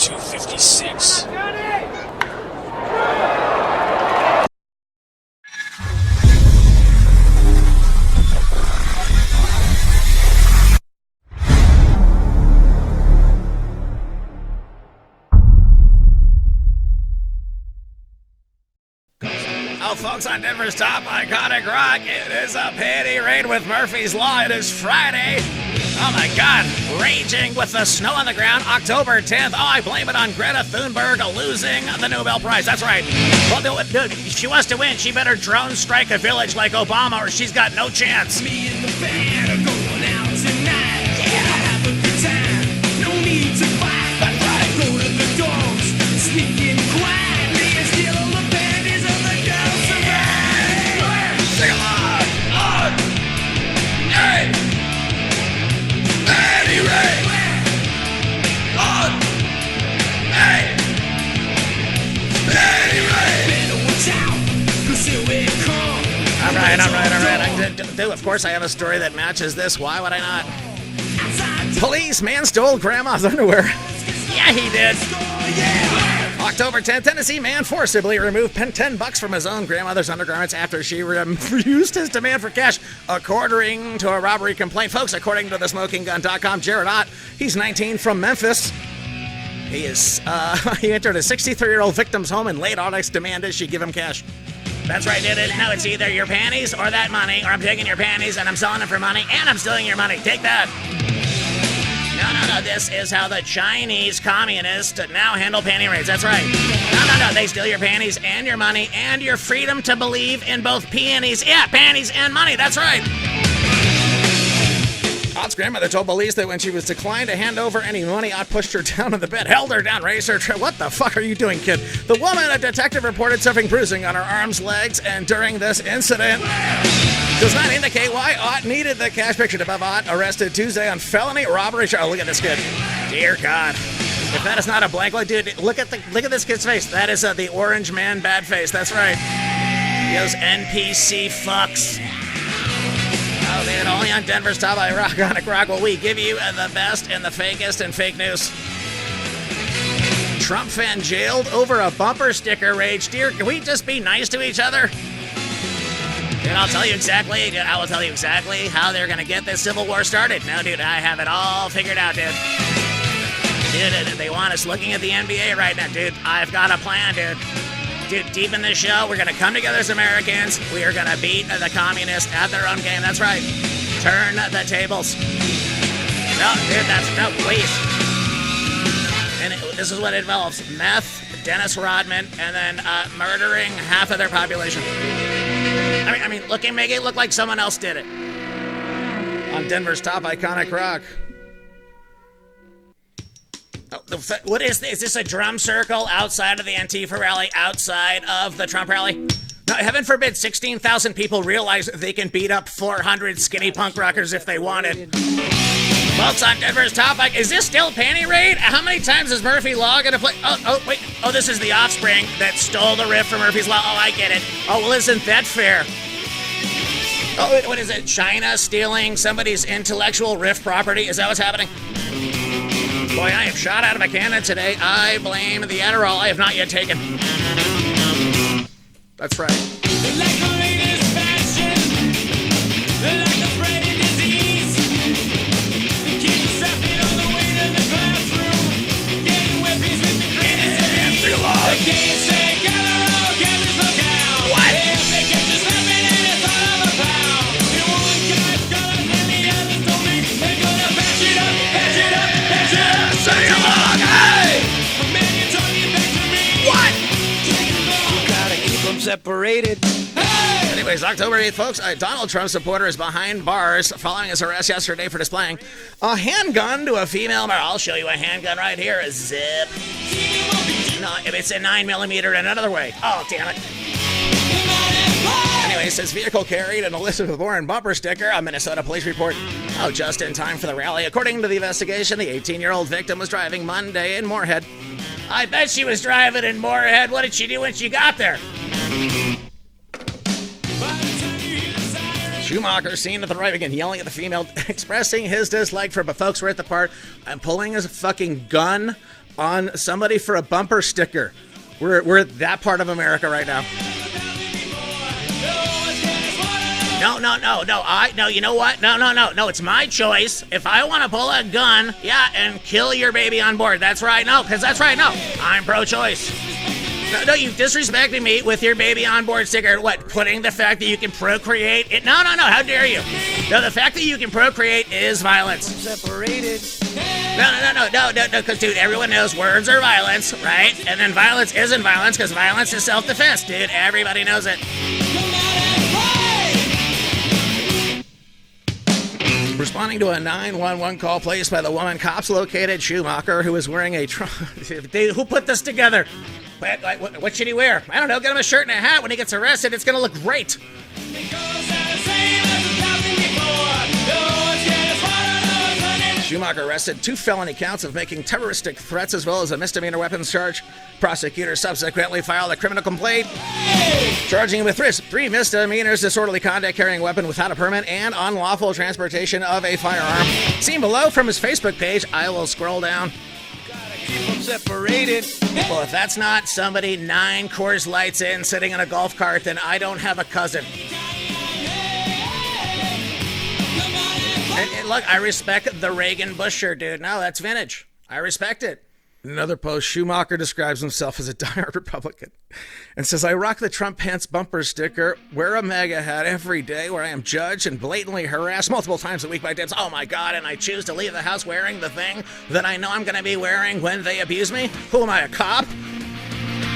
256. Oh, folks, on Denver's top iconic rock, it is a panty raid with Murphy's Law. It is Friday. Oh my God, raging with the snow on the ground, October 10th. Oh, I blame it on Greta Thunberg losing the Nobel Prize. That's right. Well, dude, if she wants to win, she better drone strike a village like Obama or she's got no chance. Me and the band are going out tonight. Yeah, have a good time. No need to fight. That's right. Go to the dogs, sneak in quietly and steal all the panties of the girls around. Sing along. On. Hey. Panty raid. On. Hey. Panty raid. Better watch out, 'cause here we come. All right. Of course, I have a story that matches this. Why would I not? Police man stole grandma's underwear. Yeah, he did. October 10th, Tennessee man forcibly removed $10 from his own grandmother's undergarments after she refused his demand for cash, according to a robbery complaint. Folks, according to thesmokinggun.com, Jared Ott, he's 19 from Memphis. He entered a 63-year-old victim's home in late August, demanded she give him cash. That's right, did it? No, it's either your panties or that money, or I'm taking your panties and I'm selling them for money and I'm stealing your money. Take that. No. This is how the Chinese communists now handle panty raids. That's right. No. They steal your panties and your money and your freedom to believe in both peonies. Yeah, panties and money. That's right. Ott's grandmother told police that when she was declined to hand over any money, Ott pushed her down on the bed, held her down, raised her. What the fuck are you doing, kid? The woman, a detective, reported suffering bruising on her arms, legs, and during this incident does not indicate why Ott needed the cash. Pictured above, Ott arrested Tuesday on felony robbery. Oh, look at this kid. Dear God. If that is not a blank look, dude, look at this kid's face. That is the orange man bad face. That's right. Those NPC fucks. Oh, dude, only on Denver's top iconic rock will we give you the best and the fakest and fake news. Trump fan jailed over a bumper sticker rage. Dear, can we just be nice to each other? Dude, I will tell you exactly how they're going to get this civil war started. No, dude, I have it all figured out, dude. Dude, they want us looking at the NBA right now. Dude, I've got a plan, dude. Dude, deep in this show, we're going to come together as Americans. We are going to beat the communists at their own game. That's right. Turn the tables. No, dude, no, please. And this is what it involves. Meth, Dennis Rodman, and then murdering half of their population. I mean, make it look like someone else did it. On Denver's top iconic rock. Oh, what is this? Is this a drum circle outside of the Antifa rally, outside of the Trump rally? No, heaven forbid 16,000 people realize they can beat up 400 skinny punk rockers if they wanted. Folks, on Denver's top, is this still panty raid? How many times is Murphy Law gonna play? Wait. Oh, this is the Offspring that stole the riff from Murphy's Law. Oh, I get it. Oh, well, isn't that fair? Oh, what is it? China stealing somebody's intellectual riff property? Is that what's happening? Boy, I am shot out of a cannon today. I blame the Adderall I have not yet taken. That's right. They like the latest fashion. They like the spreading disease. The kids strapping on the way to the classroom. Getting weapons with the crazy. They can't say gather, gather, look out. What? They catch you snapping and it's all of a pound. The one guy's colors and the others don't make. They're gonna patch it up, patch it up, patch it up. Sing along, hey! A man, you're talking back to me. What? You gotta keep them separated. Hey! Anyways, October 8th, folks, a Donald Trump supporter is behind bars following his arrest yesterday for displaying a handgun to a female. I'll show you a handgun right here. A zip. No, it's a 9mm in another way. Oh, damn it. Anyways, his vehicle carried an Elizabeth Warren bumper sticker, a Minnesota police report. Oh, just in time for the rally. According to the investigation, the 18-year-old victim was driving Monday in Moorhead. I bet she was driving in Moorhead. What did she do when she got there? Schumacher seen at the right again, yelling at the female, expressing his dislike for, but folks, we're at the part, I'm pulling his fucking gun on somebody for a bumper sticker. We're that part of America right now. No, you know what? No, it's my choice. If I want to pull a gun, and kill your baby on board. That's right, because that's right, I'm pro-choice. No, you disrespecting me with your baby on board sticker. What, putting the fact that you can procreate? No, how dare you? No, the fact that you can procreate is violence. Separated. No, because, dude, everyone knows words are violence, right? And then violence isn't violence because violence is self-defense, dude. Everybody knows it. Responding to a 911 call placed by the woman, cops located Schumacher, who was wearing a Dude, who put this together? What should he wear? I don't know. Get him a shirt and a hat. When he gets arrested, it's going to look great. Schumacher arrested 2 felony counts of making terroristic threats as well as a misdemeanor weapons charge. Prosecutors subsequently filed a criminal complaint charging him with 3 misdemeanors: disorderly conduct, carrying a weapon without a permit, and unlawful transportation of a firearm. Seen below from his Facebook page. I will scroll down. Keep them separated. Well, if that's not somebody 9 Coors Lights in sitting in a golf cart, then I don't have a cousin. And look, I respect the Reagan Bush shirt, dude. No, that's vintage. I respect it. In another post, Schumacher describes himself as a diehard Republican and says, I rock the Trump pants bumper sticker, wear a MAGA hat every day where I am judged and blatantly harassed multiple times a week by dibs. Oh my God, and I choose to leave the house wearing the thing that I know I'm going to be wearing when they abuse me? Who am I, a cop?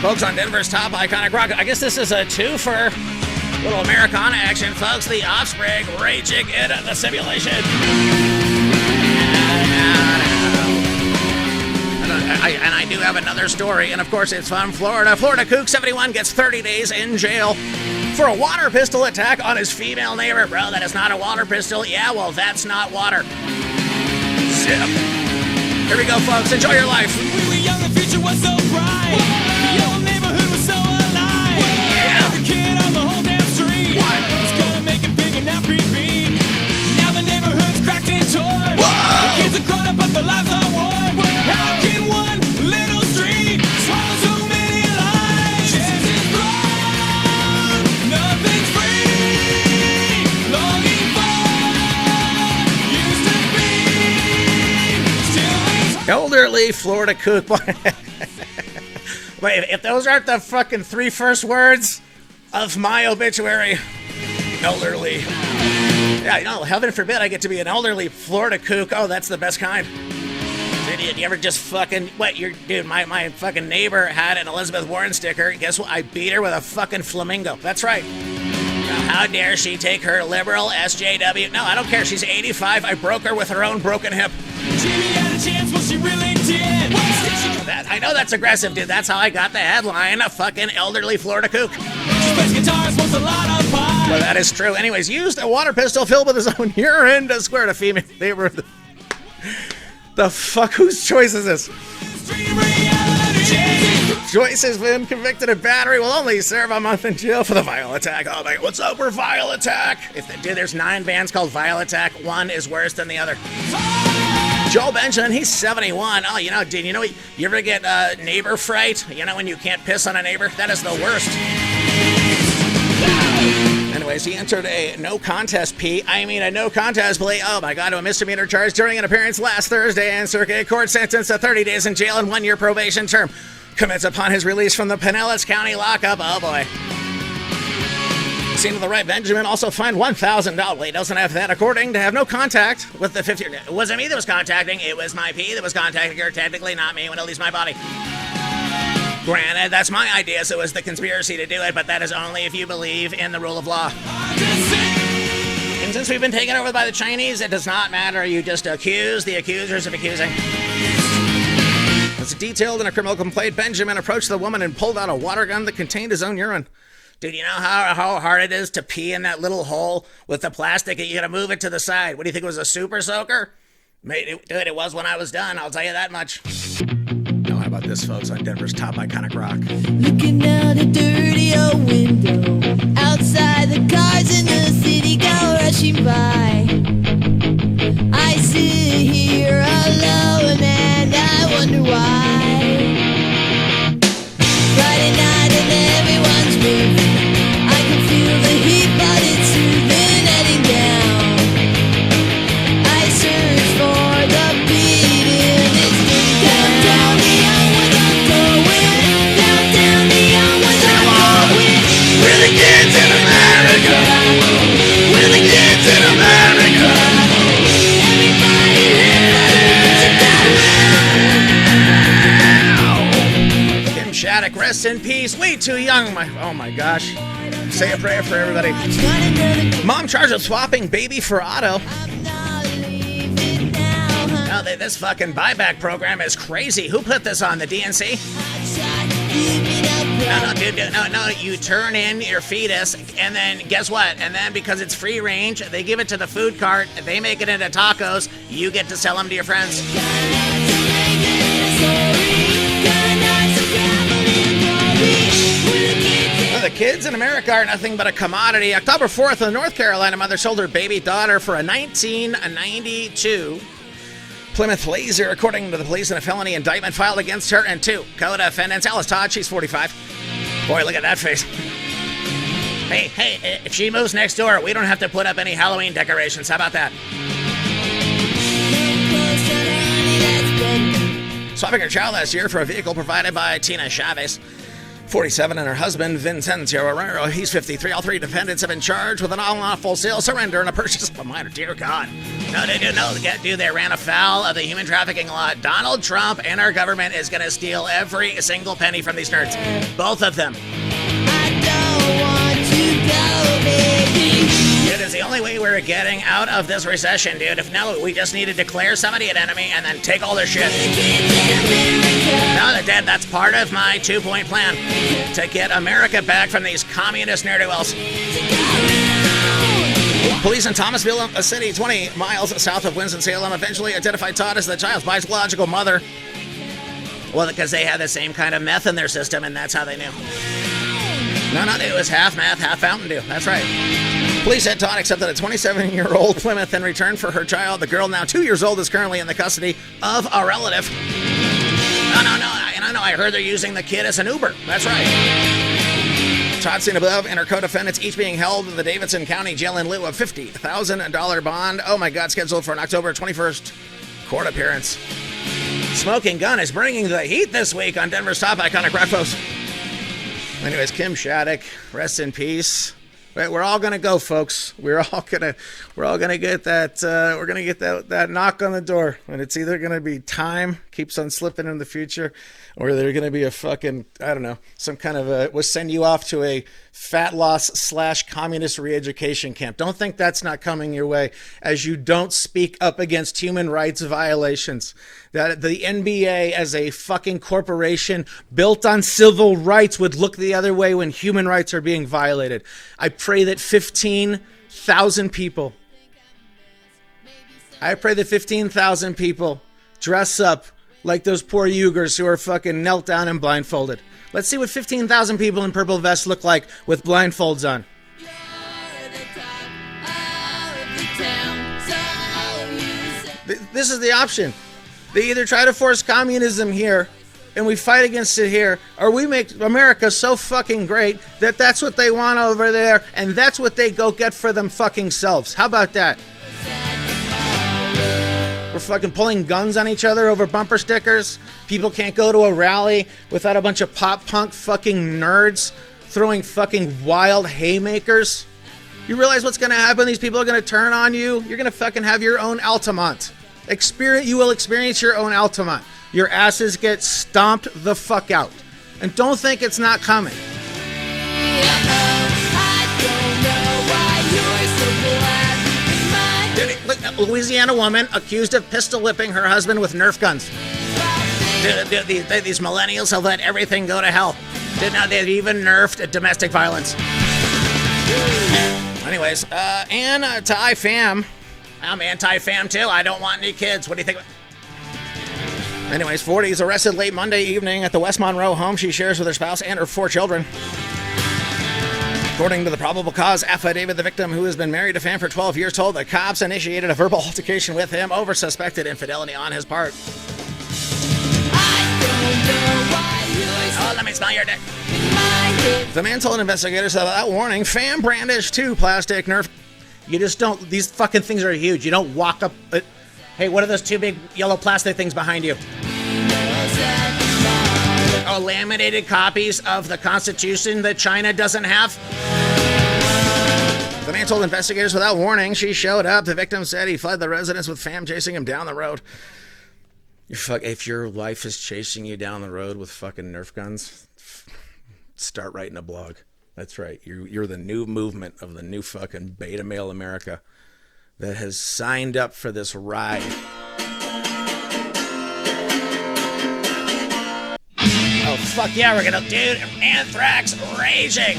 Folks, on Denver's top iconic rock. I guess this is a 2 for little Americana action, folks. The Offspring raging in the simulation. And I do have another story, and of course it's from Florida. Florida Kook 71 gets 30 days in jail for a water pistol attack on his female neighbor. Bro, that is not a water pistol. Yeah, well, that's not water. Zip. Here we go, folks. Enjoy your life. When we were young, the future was so bright. The old neighborhood was so alive. Every kid on the whole damn street was gonna make it big and not beat. Now the neighborhood's cracked and torn. The kids are grown up, but their lives are warm. How can one little street swallow so many lives? Chances grown, nothing's free. Longing for used to be, still is. Elderly Florida Kook. Wait, if those aren't the fucking 3 first words of my obituary, elderly. Yeah, heaven forbid I get to be an elderly Florida Kook. Oh, that's the best kind. Idiot, you ever just fucking, dude, my fucking neighbor had an Elizabeth Warren sticker. Guess what? I beat her with a fucking flamingo. That's right. Now, how dare she take her liberal SJW? No, I don't care. She's 85. I broke her with her own broken hip. Jimmy had a chance, well, she really did. I know that's aggressive, dude. That's how I got the headline. A fucking elderly Florida Kook. She plays guitars, wants a lot of pie. Well, that is true. Anyways, used a water pistol filled with his own urine to squirt a female neighbor. The fuck? Whose choice is this? Joyce has been convicted of battery. Will only serve a month in jail for the Vile Attack. Oh my, what's up for Vile Attack? Dude, there's 9 bands called Vile Attack. One is worse than the other. Joel Benjamin, he's 71. Oh, dude, you ever get neighbor fright? When you can't piss on a neighbor? That is the worst. Anyways, he entered a no contest plea. Oh my God, to a misdemeanor charge during an appearance last Thursday, and circuit court sentenced to 30 days in jail and 1-year probation term. Commits upon his release from the Pinellas County lockup. Oh boy. Seen to the right, Benjamin also fined $1,000. He doesn't have that, according to have no contact with the 50. It wasn't me that was contacting. It was my P that was contacting her. Technically not me when it leaves my body. Granted, that's my idea, so it was the conspiracy to do it, but that is only if you believe in the rule of law. And since we've been taken over by the Chinese, it does not matter. You just accuse the accusers of accusing. As detailed in a criminal complaint, Benjamin approached the woman and pulled out a water gun that contained his own urine. Dude, you know how hard it is to pee in that little hole with the plastic? You gotta move it to the side. What do you think, it was a super soaker? Dude, it was when I was done, I'll tell you that much. Now, how about this, folks, on Denver's top iconic rock? Looking out a dirty old window, outside the cars in the city go rushing by. I sit here alone and I wonder why. rest in peace. Way too young. Oh my gosh. Say a prayer for everybody. Mom charged with swapping baby for auto. Now, this fucking buyback program is crazy. Who put this on, the DNC? No, dude, no. You turn in your fetus, and then guess what? And then because it's free range, they give it to the food cart. They make it into tacos. You get to sell them to your friends. Well, the kids in America are nothing but a commodity. October 4th, a North Carolina mother sold her baby daughter for a 1992 Plymouth Laser, according to the police, in a felony indictment filed against her and two co-defendants. Alice Todd, she's 45. Boy, look at that face. Hey, if she moves next door, we don't have to put up any Halloween decorations. How about that? Swapping her child last year for a vehicle provided by Tina Chavez, 47, and her husband, Vincencio Herrero, he's 53. All three defendants have been charged with an unlawful sale, surrender, and a purchase of a minor. Dear God. No, dude, they ran afoul of the human trafficking law. Donald Trump and our government is going to steal every single penny from these nerds. Both of them. I don't want to go, baby. It is the only way we're getting out of this recession, dude. If no, we just need to declare somebody an enemy and then take all their shit. No, they're dead. That's part of my 2-point plan to get America back from these communist ne'er-do-wells. Police in Thomasville, a city 20 miles south of Winston-Salem, eventually identified Todd as the child's biological mother. Well, because they had the same kind of meth in their system, and that's how they knew. No, it was half meth, half Mountain Dew. That's right. Police said Todd accepted a 27-year-old Plymouth in return for her child. The girl, now 2 years old, is currently in the custody of a relative. No, I heard they're using the kid as an Uber. That's right. Todd seen above and her co-defendants each being held in the Davidson County Jail in lieu of $50,000 bond. Oh my God, scheduled for an October 21st court appearance. Smoking Gun is bringing the heat this week on Denver's top iconic rock folks. Anyways, Kim Shattuck, rest in peace. Right, we're all gonna go, folks. We're all gonna get that. We're gonna get that knock on the door, and it's either gonna be time keeps on slipping in the future, or they're gonna be a fucking, I don't know, some kind of we'll send you off to a fat loss / communist re-education camp. Don't think that's not coming your way, as you don't speak up against human rights violations. That the NBA as a fucking corporation built on civil rights would look the other way when human rights are being violated. I pray that 15,000 people dress up like those poor Uyghurs who are fucking knelt down and blindfolded. Let's see what 15,000 people in purple vests look like with blindfolds on. This is the option. They either try to force communism here and we fight against it here, or we make America so fucking great that that's what they want over there, and that's what they go get for them fucking selves. How about that? We're fucking pulling guns on each other over bumper stickers. People can't go to a rally without a bunch of pop punk fucking nerds throwing fucking wild haymakers. You realize what's gonna happen? These people are gonna turn on you. You're gonna fucking have your own Altamont. You will experience your own Altamont. Your asses get stomped the fuck out. And don't think it's not coming. Look, Louisiana woman accused of pistol whipping her husband with Nerf guns. These millennials have let everything go to hell. They've even nerfed domestic violence. Anyways, anti-fam. I'm anti-fam too. I don't want any kids. What do you think? Anyways, 40 is arrested late Monday evening at the West Monroe home she shares with her spouse and her 4 children. According to the probable cause affidavit, the victim, who has been married to Fam for 12 years, told the cops initiated a verbal altercation with him over suspected infidelity on his part. Oh, let me smell your dick. The man told investigators that without warning, Fam brandished 2 plastic Nerf. You just don't, these fucking things are huge. You don't walk up, hey, what are those 2 big yellow plastic things behind you? Oh, laminated copies of the Constitution that China doesn't have? The man told investigators without warning she showed up. The victim said he fled the residence with Fam chasing him down the road. If your wife is chasing you down the road with fucking Nerf guns, start writing a blog. That's right. You're the new movement of the new fucking beta male America that has signed up for this ride. Oh, fuck yeah, we're gonna do Anthrax Raging.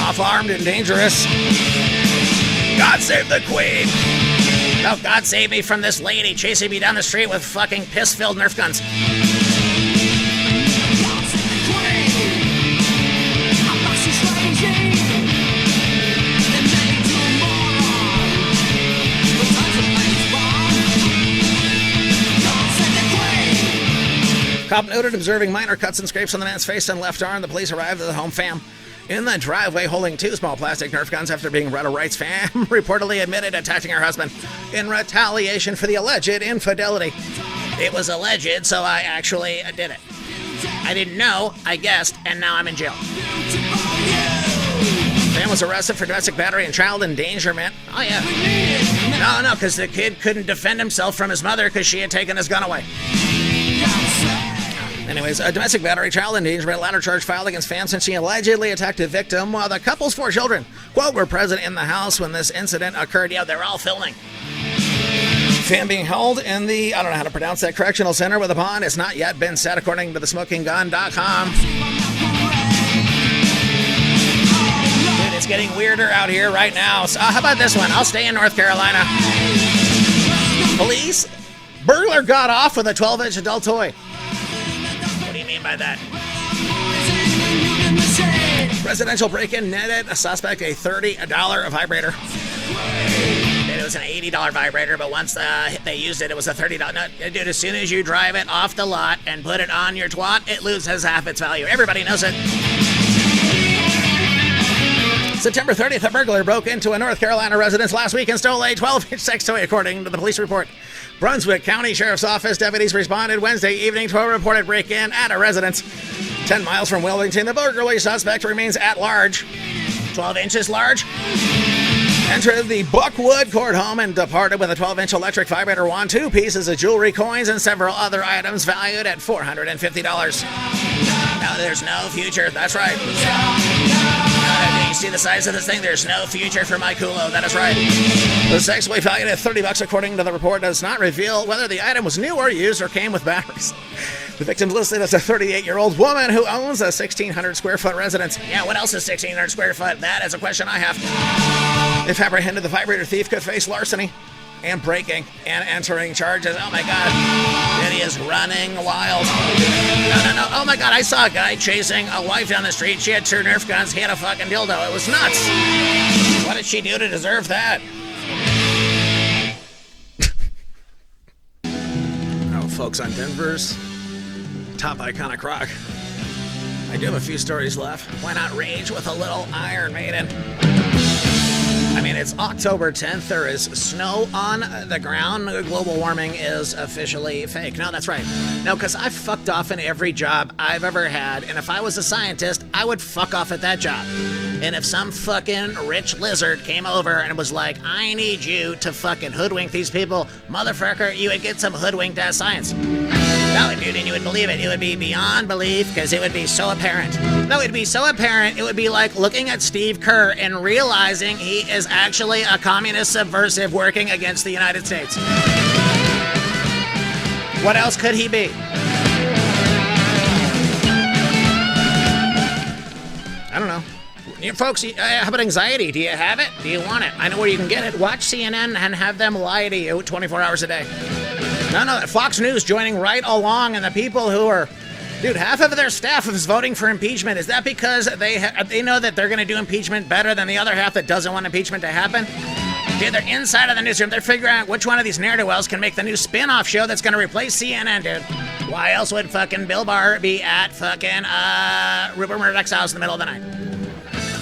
Off-armed and dangerous. God save the Queen. Oh, God save me from this lady chasing me down the street with fucking piss-filled Nerf guns. Cop noted observing minor cuts and scrapes on the man's face and left arm. The police arrived at the home fam in the driveway holding 2 small plastic Nerf guns after being read a rights fam reportedly admitted attacking her husband in retaliation for the alleged infidelity. It was alleged, so I actually did it. I didn't know, I guessed, and now I'm in jail. Man was arrested for domestic battery and child endangerment. Oh, yeah. No, because the kid couldn't defend himself from his mother because she had taken his gun away. Anyways, a domestic battery, child endangerment, latter charge filed against fam since she allegedly attacked a victim while the couple's 4 children, quote, were present in the house when this incident occurred. Yeah, they're all filming. Fam being held in the, I don't know how to pronounce that, correctional center with a bond has not yet been set according to the smokinggun.com. Dude, it's getting weirder out here right now. So, how about this one? I'll stay in North Carolina. Police, burglar got off with a 12-inch adult toy. What do you mean by that? Residential break-in netted a suspect a $30 vibrator. It was an $80 vibrator, but once they used it, it was a $30. No, dude, as soon as you drive it off the lot and put it on your twat, it loses half its value. Everybody knows it. September 30th, a burglar broke into a North Carolina residence last week and stole a 12-inch sex toy, according to the police report. Brunswick County Sheriff's Office deputies responded Wednesday evening to a reported break-in at a residence 10 miles from Wilmington. The burglary suspect remains at large. 12 inches large? Entered the Buckwood court home and departed with a 12-inch electric vibrator wand, 2 pieces of jewelry, coins, and several other items valued at $450. Now there's no future. That's right. You see the size of this thing? There's no future for my culo. That is right. The sex toy valued at $30, according to the report, does not reveal whether the item was new or used or came with batteries. The victim listed as a 38-year-old woman who owns a 1,600 square foot residence. Yeah, what else is 1,600 square foot? That is a question I have. If apprehended, the vibrator thief could face larceny and breaking and entering charges. Oh my God. It is running wild. No. Oh my God, I saw a guy chasing a wife down the street. She had 2 Nerf guns. He had a fucking dildo. It was nuts. What did she do to deserve that? Oh, folks, on Denver's top iconic rock. I do have a few stories left. Why not rage with a little Iron Maiden? I mean, it's October 10th. There is snow on the ground. Global warming is officially fake. No, that's right. No, because I've fucked off in every job I've ever had, and if I was a scientist, I would fuck off at that job. And if some fucking rich lizard came over and was like, I need you to fucking hoodwink these people, motherfucker, you would get some hoodwinked ass science. No, dude, and you would believe it. It would be beyond belief because it would be so apparent. No, it'd be so apparent. It would be like looking at Steve Kerr and realizing he is actually a communist subversive working against the United States. What else could he be? I don't know. You folks, how about anxiety? Do you have it? Do you want it? I know where you can get it. Watch CNN and have them lie to you 24 hours a day. No, Fox News joining right along, and the people who are, dude, half of their staff is voting for impeachment. Is that because they know that they're going to do impeachment better than the other half that doesn't want impeachment to happen? Dude, they're inside of the newsroom. They're figuring out which one of these ne'er-do-wells can make the new spin-off show that's going to replace CNN, dude. Why else would fucking Bill Barr be at fucking Rupert Murdoch's house in the middle of the night?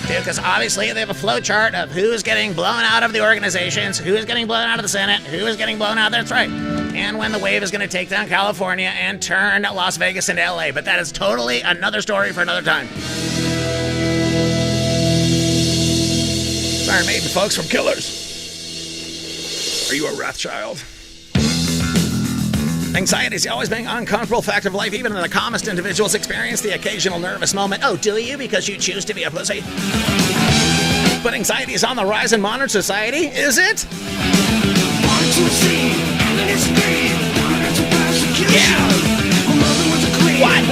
Dude, because obviously they have a flow chart of who's getting blown out of the organizations, who's getting blown out of the Senate, who is getting blown out. That's right. And when the wave is going to take down California and turn Las Vegas into LA. But that is totally another story for another time. Iron Maiden, folks, from Killers. Are you a Wrathchild? Anxiety is always being an uncomfortable fact of life. Even the calmest individuals experience the occasional nervous moment. Oh, do you? Because you choose to be a pussy? But anxiety is on the rise in modern society, is it? Yeah. What?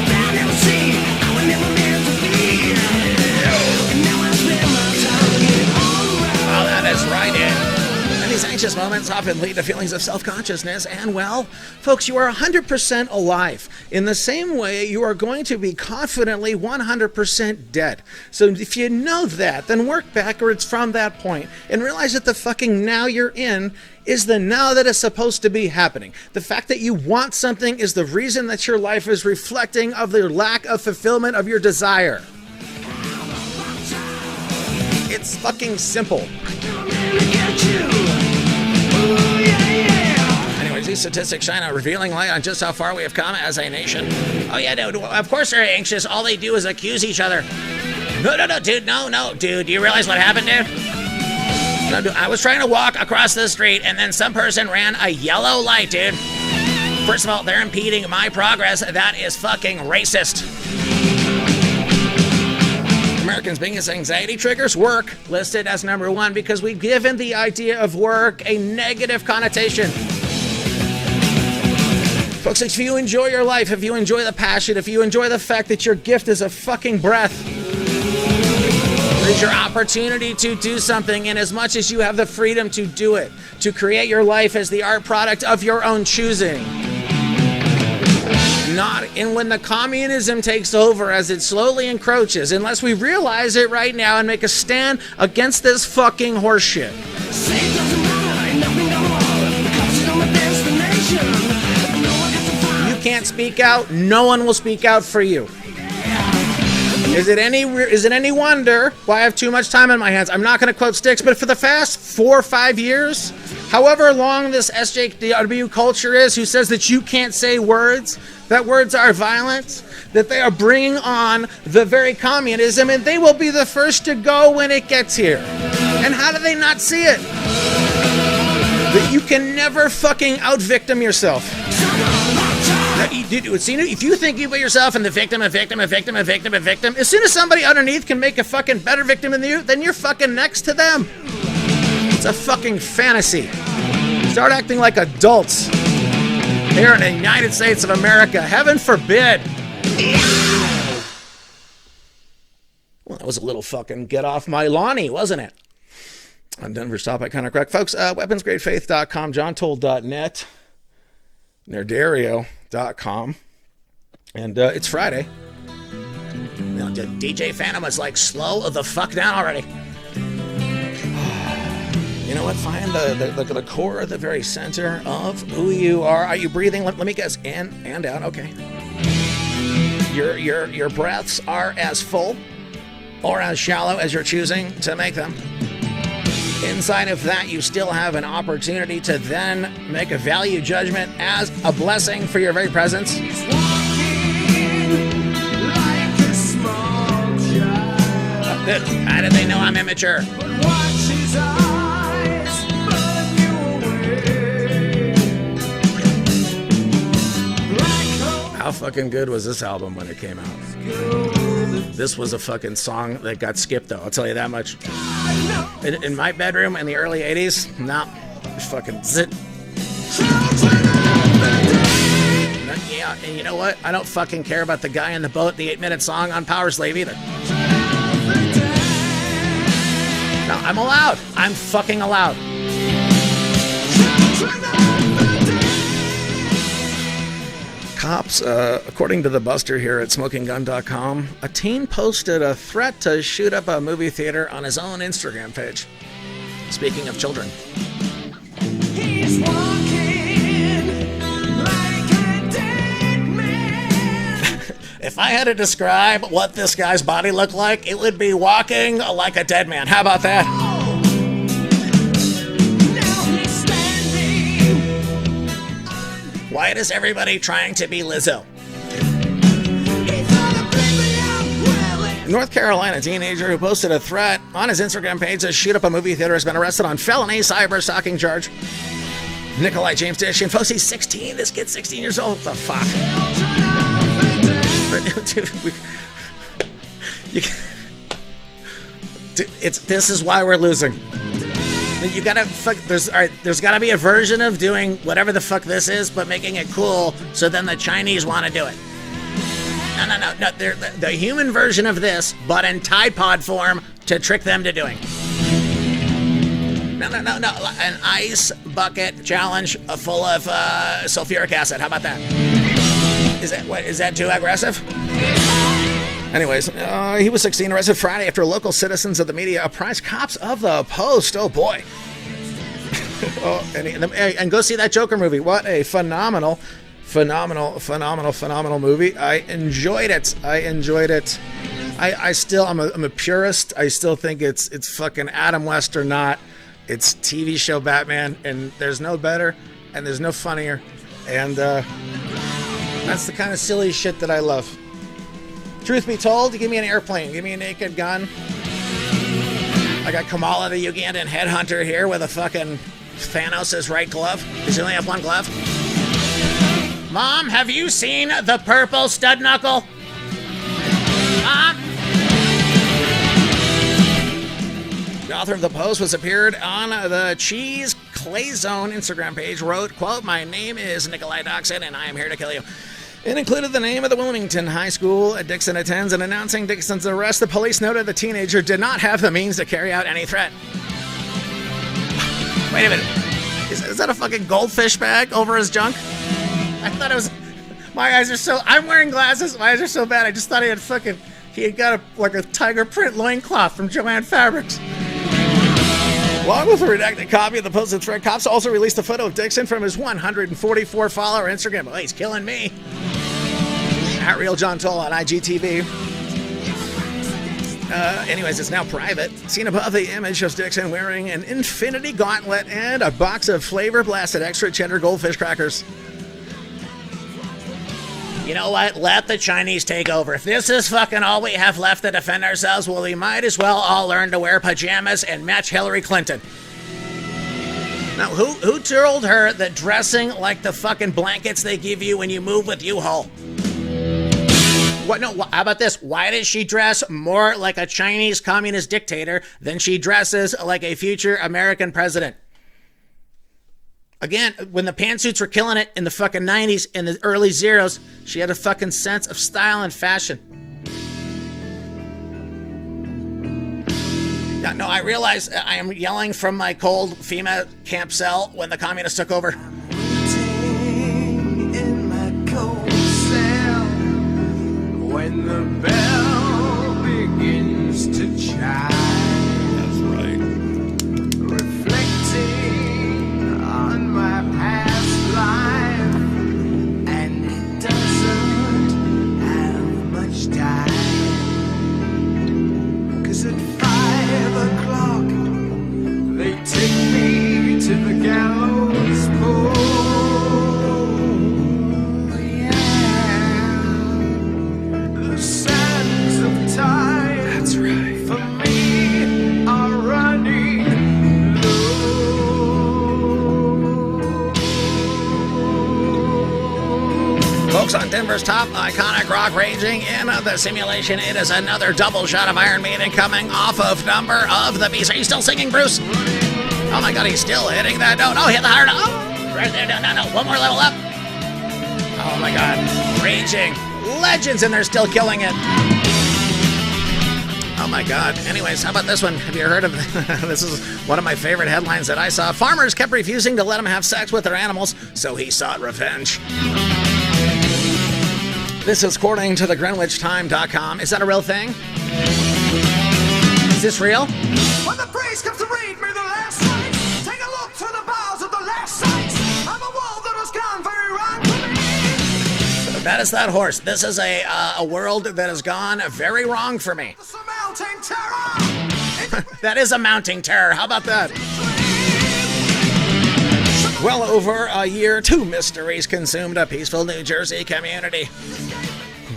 Oh, that is right in. And these anxious moments often lead to feelings of self-consciousness. And, well, folks, you are 100% alive. In the same way, you are going to be confidently 100% dead. So if you know that, then work backwards from that point and realize that the fucking now you're in is the now that is supposed to be happening. The fact that you want something is the reason that your life is reflecting of the lack of fulfillment of your desire. It's fucking simple. Anyways, these statistics shine a revealing light on just how far we have come as a nation. Oh yeah, dude, of course they're anxious. All they do is accuse each other. No, dude, no. Dude, do you realize what happened, dude? No, dude, I was trying to walk across the street and then some person ran a yellow light, dude. First of all, they're impeding my progress. That is fucking racist. Americans' biggest anxiety triggers, work, listed as number one because we've given the idea of work a negative connotation. Folks, if you enjoy your life, if you enjoy the passion, if you enjoy the fact that your gift is a fucking breath, it's your opportunity to do something, and as much as you have the freedom to do it, to create your life as the art product of your own choosing. Not in when the communism takes over as it slowly encroaches, unless we realize it right now and make a stand against this fucking horseshit. You can't speak out, no one will speak out for you. Is it any wonder why I have too much time on my hands? I'm not going to quote Styx, but for the past 4 or 5 years, however long this SJW culture is, who says that you can't say words, that words are violent, that they are bringing on the very communism, and they will be the first to go when it gets here. And how do they not see it? That you can never fucking out-victim yourself. If you think you put yourself in the victim, as soon as somebody underneath can make a fucking better victim than you, then you're fucking next to them. It's a fucking fantasy. Start acting like adults here in the United States of America. Heaven forbid. Well, that was a little fucking get off my lawny, wasn't it? I'm Denver Stop I Kind of Correct. Folks, weaponsgradefaith.com, johntold.net, nerdario.com, and it's Friday. DJ Phantom is like, slow the fuck down already. You know what? Find the core, the very center of who you are. Are you breathing? Let me guess. In and out. Okay. Your breaths are as full or as shallow as you're choosing to make them. Inside of that, you still have an opportunity to then make a value judgment as a blessing for your very presence. How did they know I'm immature? How fucking good was this album when it came out? This was a fucking song that got skipped, though. I'll tell you that much. In my bedroom in the early 80s, nah, fucking zit. Yeah, and you know what? I don't fucking care about the guy in the boat, the 8-minute song on Power Slave either. No, I'm allowed. I'm fucking allowed. Cops, according to the Buster here at smokinggun.com, a teen posted a threat to shoot up a movie theater on his own Instagram page. Speaking of children. He's walking like a dead man. If I had to describe what this guy's body looked like, it would be walking like a dead man. How about that? Why is everybody trying to be Lizzo? North Carolina teenager who posted a threat on his Instagram page to shoot up a movie theater has been arrested on felony cyber stalking charge. Nikolai James Dish and Fosse's 16. This kid's 16 years old. What the fuck? Dude, this is why we're losing. You gotta fuck. There's gotta be a version of doing whatever the fuck this is, but making it cool, so then the Chinese want to do it. No. The human version of this, but in Tide Pod form to trick them to doing. No. An ice bucket challenge full of sulfuric acid. How about that? Is that too aggressive? Anyways, he was 16, arrested Friday after local citizens of the media apprised cops of the post. Oh boy. And go see that Joker movie. What a phenomenal movie. I enjoyed it. I'm a purist. I still think it's fucking Adam West or not. It's TV show Batman, and there's no better, and there's no funnier, and that's the kind of silly shit that I love. Truth be told, give me an airplane, give me a naked gun. I got Kamala the Ugandan headhunter here with a fucking Thanos' right glove. Does he only have one glove? Mom, have you seen the purple stud knuckle? Mom? The author of the post was appeared on the Cheese Clay Zone Instagram page, wrote, quote, "My name is Nikolai Doxson and I am here to kill you." It included the name of the Wilmington High School Dixon attends, and announcing Dixon's arrest, the police noted the teenager did not have the means to carry out any threat. Wait a minute. Is that a fucking goldfish bag over his junk? I thought it was... My eyes are so... I'm wearing glasses. My eyes are so bad. I just thought he had got a tiger print loincloth from Joanne Fabrics. Along with a redacted copy of the posted thread, cops also released a photo of Dixon from his 144 follower Instagram. Oh, he's killing me. At Real John Toll on IGTV. Anyways, it's now private. Seen above the image of Dixon wearing an infinity gauntlet and a box of flavor blasted extra cheddar goldfish crackers. You know what? Let the Chinese take over. If this is fucking all we have left to defend ourselves, well, we might as well all learn to wear pajamas and match Hillary Clinton. Now, who told her that dressing like the fucking blankets they give you when you move with U-Haul? What? No, how about this? Why does she dress more like a Chinese communist dictator than she dresses like a future American president? Again, when the pantsuits were killing it in the fucking 90s and the early zeros, she had a fucking sense of style and fashion. No, I realize I am yelling from my cold FEMA camp cell when the communists took over. In my cold cell, when the bell begins to chime. That's right. Reflecting on my past life, and it doesn't have much time. 'Cause at 5 o'clock they take me to the gallows pole. Yeah, the sands of time. That's right. For me are running low. Folks, on Denver's top iconic rock raging in the simulation, it is another double shot of Iron Maiden coming off of Number of the Beast. Are you still singing, Bruce? Oh my god, he's still hitting that note. Oh, hit the higher note. Oh, right there. No. One more level up. Oh my god. Raging. Legends, and they're still killing it. Oh my god. Anyways, how about this one? Have you heard of this? Is one of my favorite headlines that I saw. Farmers kept refusing to let him have sex with their animals, so he sought revenge. This is according to the GreenwichTime.com. Is that a real thing? Is this real? When the priest comes to read me the last rites, take a look through the bars of the last sites. I'm a world that has gone very wrong for me. That is that horse. This is a world that has gone very wrong for me. It's a mountain terror. That is a mounting terror. How about that? Well over a year, 2 mysteries consumed a peaceful New Jersey community.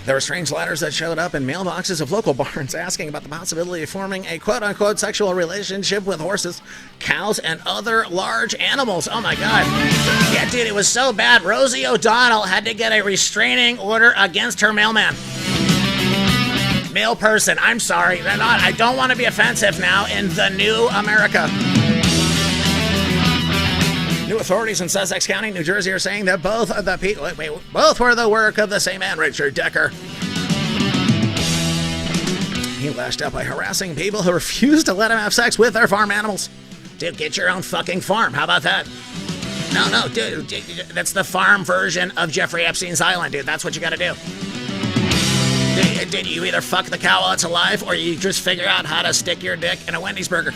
There were strange letters that showed up in mailboxes of local barns asking about the possibility of forming a quote-unquote sexual relationship with horses, cows, and other large animals. Oh my god. Yeah, dude, it was so bad. Rosie O'Donnell had to get a restraining order against her mailman. Mail person, I'm sorry. They're not. I don't want to be offensive now in the new America. New authorities in Sussex County, New Jersey, are saying that both of the people, both were the work of the same man, Richard Decker. He lashed out by harassing people who refused to let him have sex with their farm animals. Dude, get your own fucking farm. How about that? No, dude, that's the farm version of Jeffrey Epstein's Island, dude. That's what you gotta do. Dude, you either fuck the cow while it's alive, or you just figure out how to stick your dick in a Wendy's burger.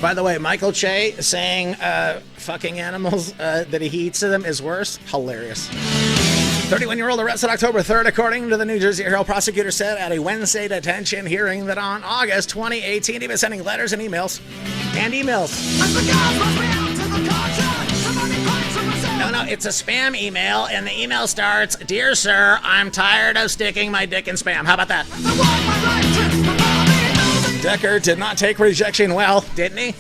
By the way, Michael Che saying fucking animals that he eats to them is worse. Hilarious. 31-year-old arrested October 3rd, according to the New Jersey Herald. Prosecutor said at a Wednesday detention hearing that on August 2018, he was sending letters and emails. No, it's a spam email, and the email starts, "Dear sir, I'm tired of sticking my dick in spam." How about that? Decker did not take rejection well, didn't he?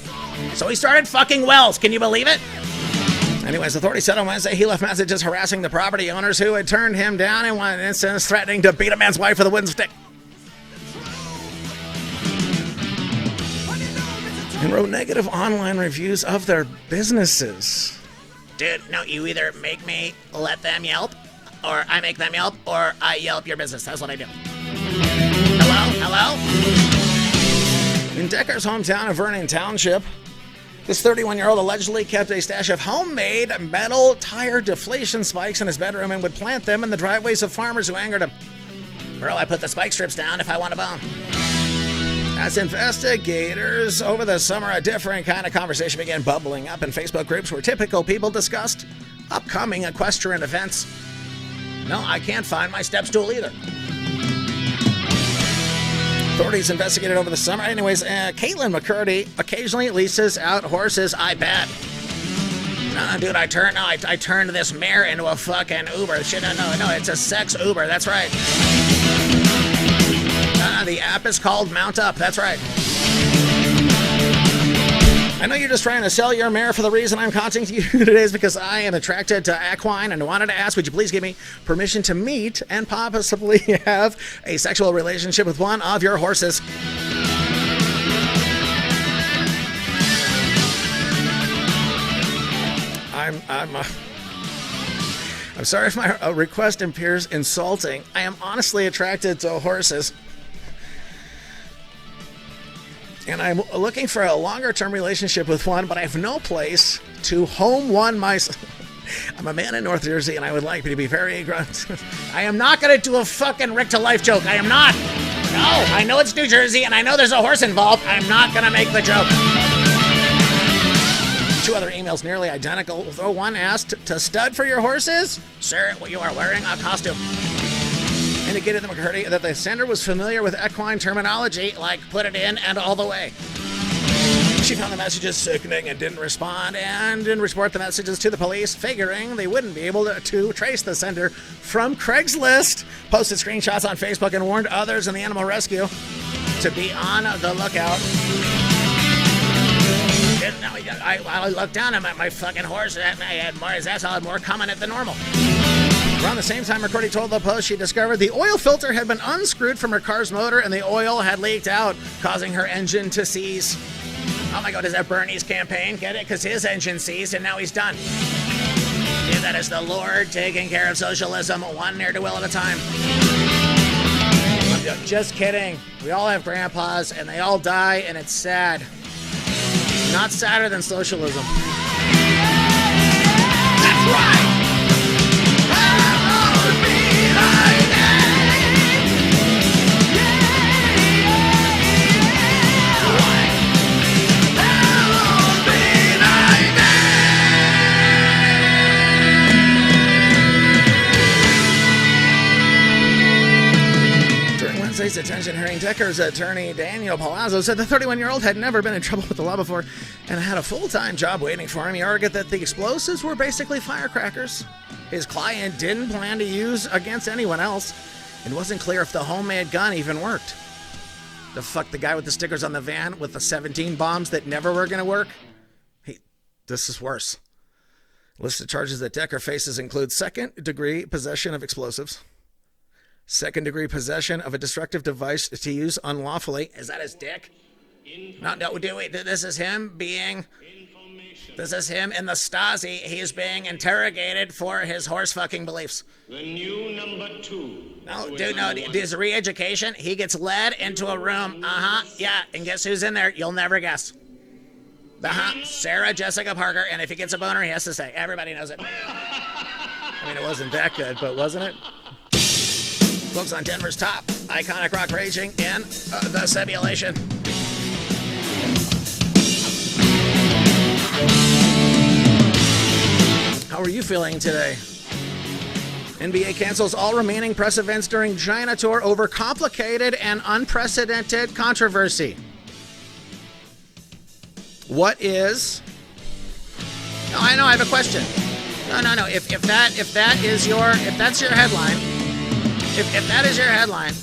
So he started fucking wells. Can you believe it? Anyways, authorities said on Wednesday he left messages harassing the property owners who had turned him down in one instance, threatening to beat a man's wife with a wooden stick. And wrote negative online reviews of their businesses. Dude, no, you either make me let them Yelp, or I make them Yelp, or I Yelp your business. That's what I do. Hello? In Decker's hometown of Vernon Township, this 31-year-old allegedly kept a stash of homemade metal tire deflation spikes in his bedroom and would plant them in the driveways of farmers who angered him. Bro, I put the spike strips down if I want a bone. As investigators over the summer, a different kind of conversation began bubbling up in Facebook groups where typical people discussed upcoming equestrian events. No, I can't find my step stool either. Authorities investigated over the summer. Anyways, Caitlin McCurdy occasionally leases out horses, I bet. No, dude, I turned this mare into a fucking Uber. Shit, no, it's a sex Uber. That's right. The app is called Mount Up. That's right. I know you're just trying to sell your mare. For the reason I'm contacting you today is because I am attracted to equine and wanted to ask, would you please give me permission to meet and possibly have a sexual relationship with one of your horses? I'm sorry if my request appears insulting. I am honestly attracted to horses. And I'm looking for a longer-term relationship with one, but I have no place to home one myself. I'm a man in North Jersey, and I would like to be very aggressive. I am not going to do a fucking Rick to Life joke. I am not. No, I know it's New Jersey, and I know there's a horse involved. I'm not going to make the joke. Two other emails nearly identical, though one asked, to stud for your horses? Sir, you are wearing a costume. Indicated to McCurdy that the sender was familiar with equine terminology, like put it in and all the way. She found the messages sickening and didn't respond, and didn't report the messages to the police, figuring they wouldn't be able to trace the sender from Craigslist. Posted screenshots on Facebook and warned others in the animal rescue to be on the lookout. I looked down at my fucking horse, and I had more, his asshole had more coming at than normal. Around the same time, McCurdy told the Post she discovered the oil filter had been unscrewed from her car's motor and the oil had leaked out, causing her engine to seize. Oh my God, is that Bernie's campaign? Get it? Because his engine seized and now he's done. Dude, that is the Lord taking care of socialism one ne'er-do-well at a time. I'm just kidding. We all have grandpas and they all die and it's sad. Not sadder than socialism. That's right. raised attention hearing Decker's attorney Daniel Palazzo said the 31-year-old had never been in trouble with the law before and had a full-time job waiting for him. He argued that the explosives were basically firecrackers his client didn't plan to use against anyone else. It wasn't clear if the homemade gun even worked. The fuck, the guy with the stickers on the van with the 17 bombs that never were going to work? This is worse. List of charges that Decker faces include second-degree possession of explosives, second-degree possession of a destructive device to use unlawfully. Is that his dick? No, this is him being... This is him in the Stasi. He's being interrogated for his horse-fucking beliefs. The new number 2. No, dude, no. His re-education, he gets led into a room. Yeah, and guess who's in there? You'll never guess. Sarah Jessica Parker, and if he gets a boner, he has to say. Everybody knows it. I mean, it wasn't that good, but wasn't it? Folks, on Denver's top, iconic rock raging in the simulation. How are you feeling today? NBA cancels all remaining press events during China tour over complicated and unprecedented controversy. What is... No, I know, I have a question. No. If that's your headline, if that is your headline,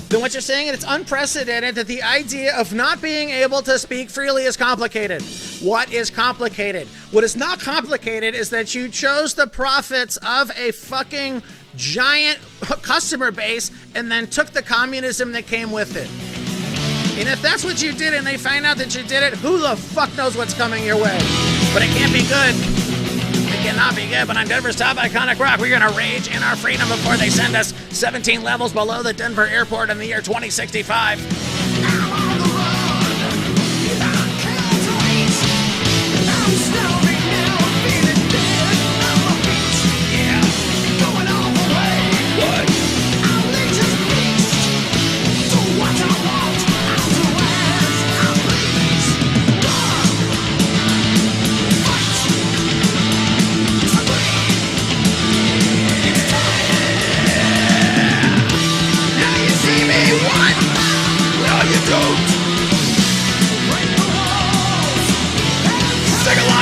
then what you're saying is it's unprecedented that the idea of not being able to speak freely is complicated. What is complicated? What is not complicated is that you chose the profits of a fucking giant customer base and then took the communism that came with it. And if that's what you did and they find out that you did it, who the fuck knows what's coming your way? But it can't be good. It cannot be good. But on Denver's top iconic rock, we're going to rage in our freedom before they send us 17 levels below the Denver airport in the year 2065.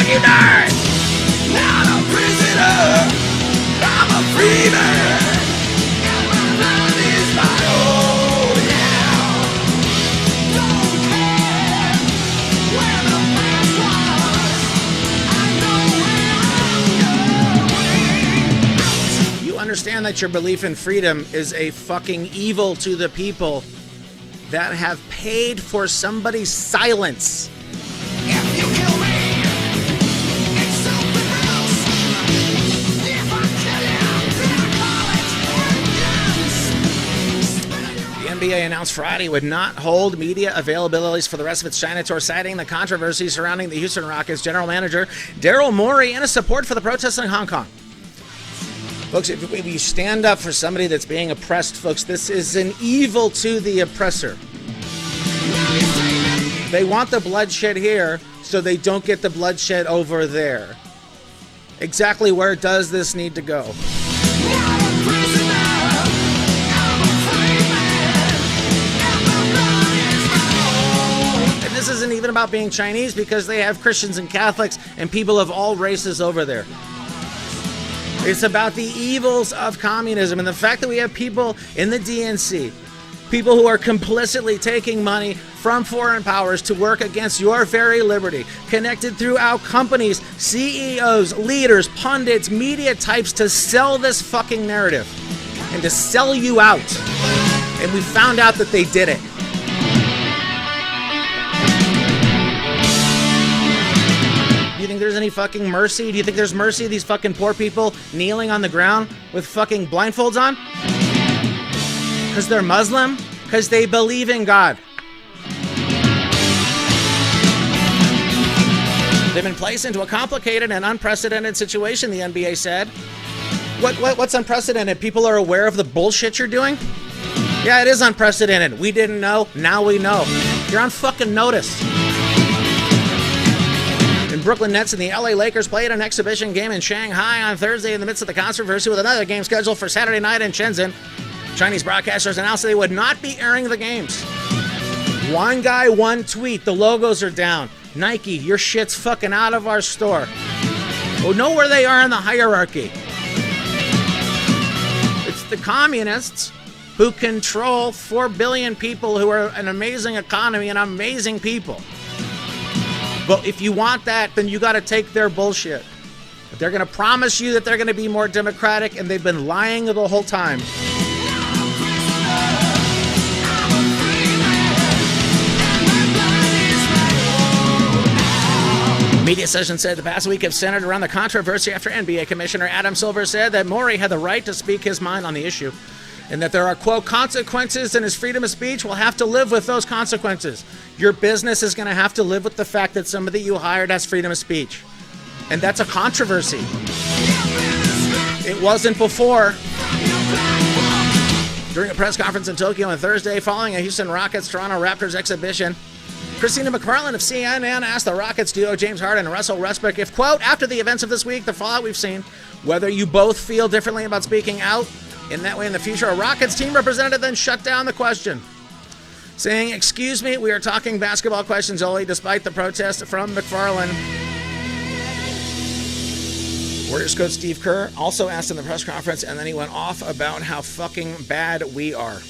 You nerd! Not a prisoner! I'm a free man! And my mind is my own, yeah! Don't care where the past was. I know where I'm going. You understand that your belief in freedom is a fucking evil to the people that have paid for somebody's silence. If you kill me, the NBA announced Friday would not hold media availabilities for the rest of its China tour, citing the controversy surrounding the Houston Rockets general manager Daryl Morey and his support for the protests in Hong Kong. Folks, if we stand up for somebody that's being oppressed, folks, this is an evil to the oppressor. They want the bloodshed here, so they don't get the bloodshed over there. Exactly where does this need to go? This isn't even about being Chinese because they have Christians and Catholics and people of all races over there. It's about the evils of communism and the fact that we have people in the DNC, people who are complicitly taking money from foreign powers to work against your very liberty, connected throughout companies, CEOs, leaders, pundits, media types to sell this fucking narrative and to sell you out. And we found out that they did it. Do you think there's any fucking mercy? Do you think there's mercy of these fucking poor people kneeling on the ground with fucking blindfolds on? Because they're Muslim? Because they believe in God. They've been placed into a complicated and unprecedented situation, the NBA said. What's unprecedented? People are aware of the bullshit you're doing? Yeah, it is unprecedented. We didn't know. Now we know. You're on fucking notice. Brooklyn Nets and the LA Lakers played an exhibition game in Shanghai on Thursday in the midst of the controversy with another game scheduled for Saturday night in Shenzhen. Chinese broadcasters announced they would not be airing the games. One guy, one tweet. The logos are down. Nike, your shit's fucking out of our store. Well, know where they are in the hierarchy. It's the communists who control 4 billion people who are an amazing economy and amazing people. But if you want that, then you got to take their bullshit. They're going to promise you that they're going to be more democratic, and they've been lying the whole time. Media Session said the past week have centered around the controversy after NBA Commissioner Adam Silver said that Morey had the right to speak his mind on the issue, and that there are, quote, consequences, and his freedom of speech will have to live with those consequences. Your business is going to have to live with the fact that somebody you hired has freedom of speech. And that's a controversy. It wasn't before. During a press conference in Tokyo on Thursday following a Houston Rockets Toronto Raptors exhibition, Christina McFarland of CNN asked the Rockets duo James Harden and Russell Westbrook if, quote, after the events of this week, the fallout we've seen, whether you both feel differently about speaking out in that way in the future. A Rockets team representative then shut down the question, saying, excuse me, we are talking basketball questions only, despite the protest from McFarland. Warriors coach Steve Kerr also asked in the press conference, and then he went off about how fucking bad we are.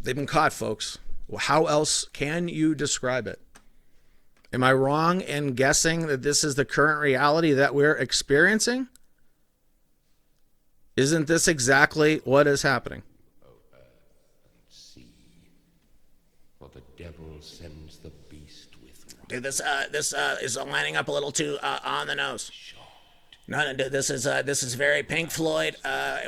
They've been caught, folks. Well, how else can you describe it? Am I wrong in guessing that this is the current reality that we're experiencing? Isn't this exactly what is happening? See, for the devil sends the beast with one. Dude, this is lining up a little too on the nose. No, this is very Pink Floyd,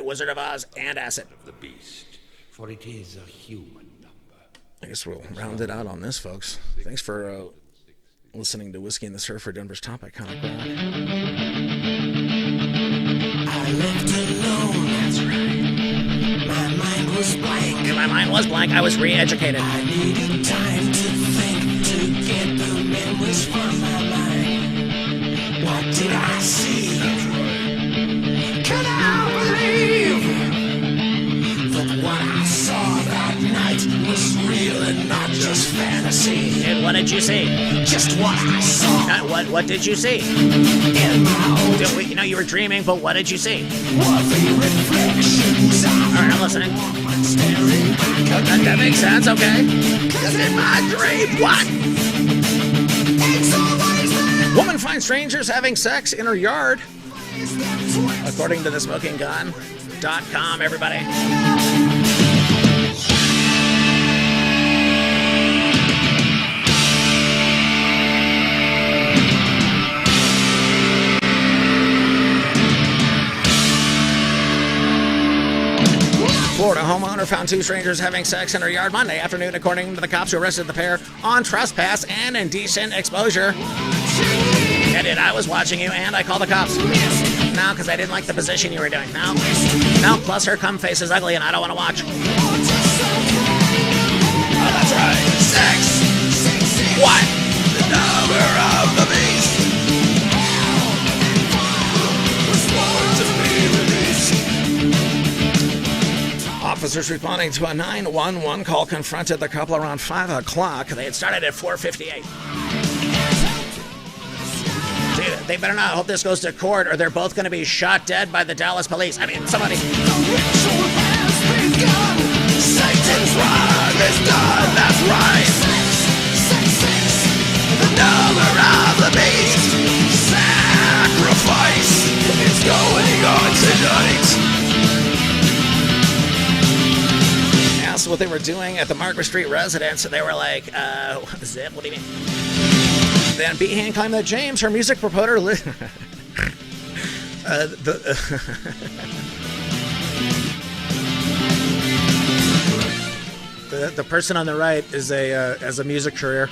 Wizard of Oz, and Acid. Of the beast, for it is a human number. I guess we'll round it out on this, folks. Thanks for listening to Whiskey and the Surfer, Denver's top iconic rock. I left alone. That's right. My mind was blank. Yeah, my mind was blank. I was re-educated. I needed time to think, to get the memories from my mind. What did I see? Can I believe that what I saw that night was real and not just fantasy? And what did you see? Just what I saw What did you see? in my own You know you were dreaming, but what did you see? worldly reflections. All right, I'm listening. Staring back at That makes sense, okay. Cause in my dream, what? It's always there. Woman finds strangers having sex in her yard, according to the smokinggun.com, everybody. Florida homeowner found 2 strangers having sex in her yard Monday afternoon, according to the cops who arrested the pair on trespass and indecent exposure. Yeah, dude, I was watching you, and I called the cops. No, because I didn't like the position you were doing. No, plus her cum face is ugly, and I don't want to watch. Oh, that's right. Sex. What? The number of the beast. Officers responding to a 911 call confronted the couple around 5 o'clock. They had started at 4:58. Dude, they better not hope this goes to court, or they're both going to be shot dead by the Dallas police. I mean, somebody. Satan's run is done, that's right. The number of the beast. Sacrifice is going on tonight. Asked what they were doing at the Margaret Street residence, they were like, zip, what do you mean? Then Behan claimed that James, her music promoter, the person on the right is has a music career,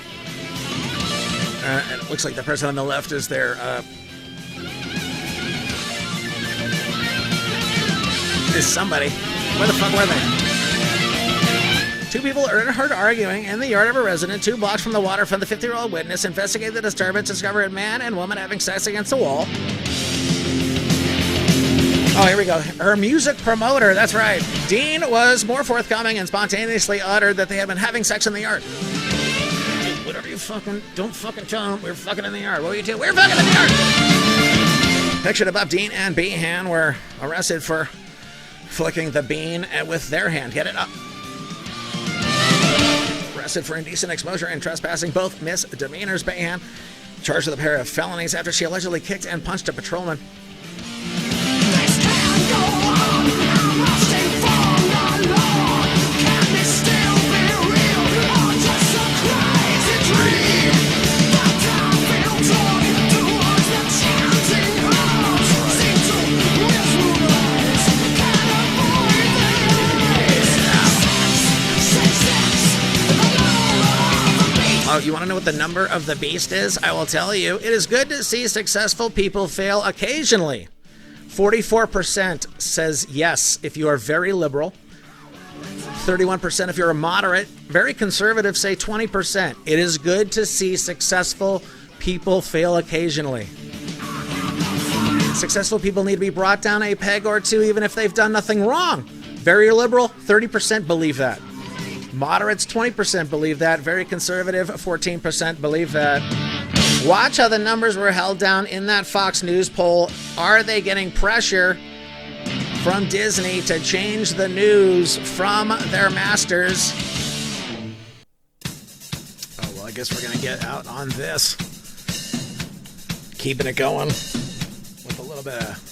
and it looks like the person on the left is their is somebody. Where the fuck were they? 2 people are heard arguing in the yard of a resident 2 blocks from the waterfront. The 50-year-old witness investigated the disturbance, discovered a man and woman having sex against the wall. Oh, here we go. Her music promoter, that's right. Dean was more forthcoming and spontaneously uttered that they had been having sex in the yard. Whatever you fucking, don't fucking tell them, we were fucking in the yard. What were you doing? We were fucking in the yard! Pictured above, Dean and Behan were arrested for flicking the bean with their hand. Get it up. Arrested for indecent exposure and trespassing, both misdemeanors. Behan charged with a pair of felonies after she allegedly kicked and punched a patrolman. Oh, you want to know what the number of the beast is? I will tell you. It is good to see successful people fail occasionally. 44% says yes if you are very liberal. 31% if you're a moderate. Very conservative say 20%. It is good to see successful people fail occasionally. Successful people need to be brought down a peg or two even if they've done nothing wrong. Very liberal, 30% believe that. Moderates, 20% believe that. Very conservative, 14% believe that. Watch how the numbers were held down in that Fox News poll. Are they getting pressure from Disney to change the news from their masters? Oh, well, I guess we're going to get out on this. Keeping it going with a little bit of...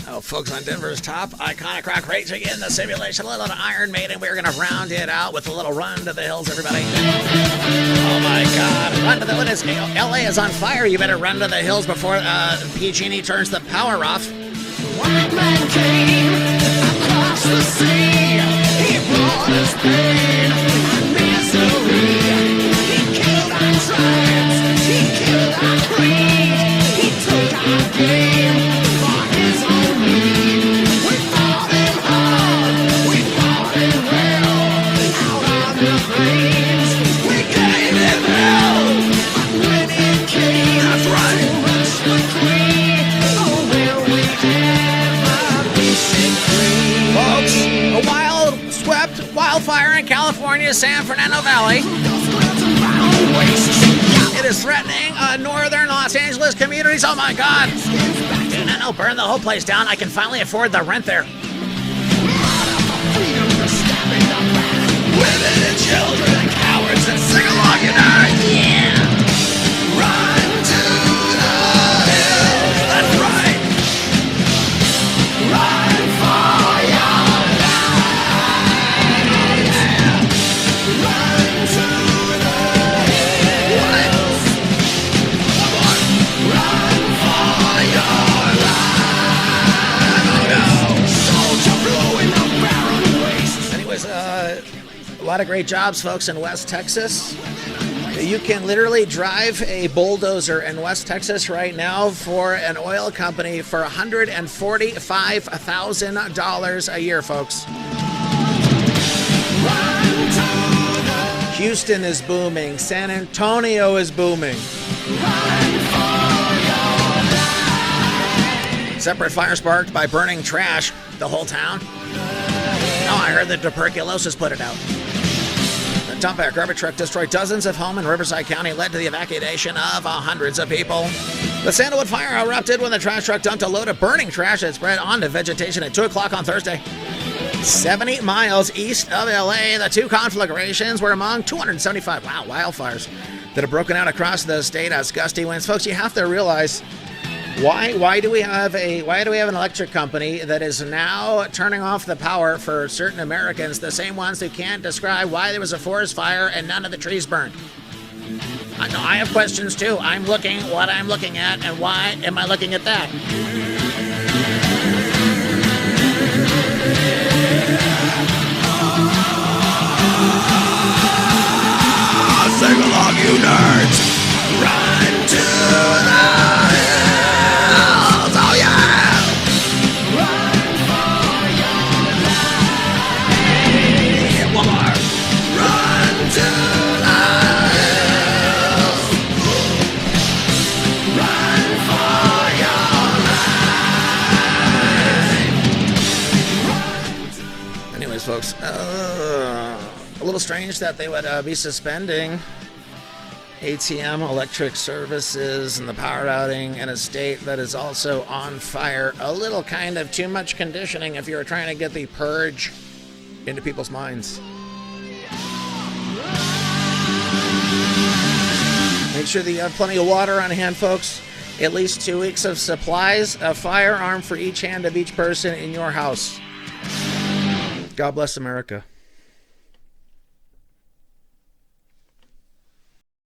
Oh, folks, on Denver's top iconic rock raging in the simulation, a little Iron Maiden. We're going to round it out with a little Run to the Hills, everybody. Oh, my God. Run to the Hills. LA is on fire. You better run to the hills before PG&E turns the power off. White man came across the sea. He brought us pain and misery. He killed our tribes. He killed our creed. He took our game for his own need. We fought him hard. We fought him well. Out on the flames, we gave him hell. But when it came, that's right, to rush the queen, oh, will we ever be set free? Folks, a wild swept wildfire in California's San Fernando Valley. It is threatening northern Los Angeles communities. Oh my God. Dude, no, burn the whole place down. I can finally afford the rent there. Women and children and cowards that sing along unite. Yeah. Run to the hills. That's right. Run for your life. Yeah. Run to the hills. Come on. Run for your life. Oh no. Soldier blowing the barren wastes. Anyways, a lot of great jobs, folks, in West Texas. You can literally drive a bulldozer in West Texas right now for an oil company for $145,000 a year, folks. Houston is booming. San Antonio is booming. Separate fire sparked by burning trash. The whole town. Oh, I heard that tuberculosis put it out. The dump a garbage truck destroyed dozens of homes in Riverside County, led to the evacuation of hundreds of people. The Sandalwood fire erupted when the trash truck dumped a load of burning trash that spread onto vegetation at 2 o'clock on Thursday. 70 miles east of LA, the two conflagrations were among 275 wildfires that have broken out across the state as gusty winds. Folks, you have to realize why do we have an electric company that is now turning off the power for certain Americans, the same ones who can't describe why there was a forest fire and none of the trees burned? I know I have questions too. I'm looking what I'm looking at, and why am I looking at that? Sing along, you nerds. Run to the hills. Oh yeah. Run for your life. One more. news, folks. A little strange that they would be suspending ATM electric services and the power outing in a state that is also on fire. A little kind of too much conditioning if you're trying to get the purge into people's minds. Make sure that you have plenty of water on hand, folks. At least 2 weeks of supplies, a firearm for each hand of each person in your house. God bless America.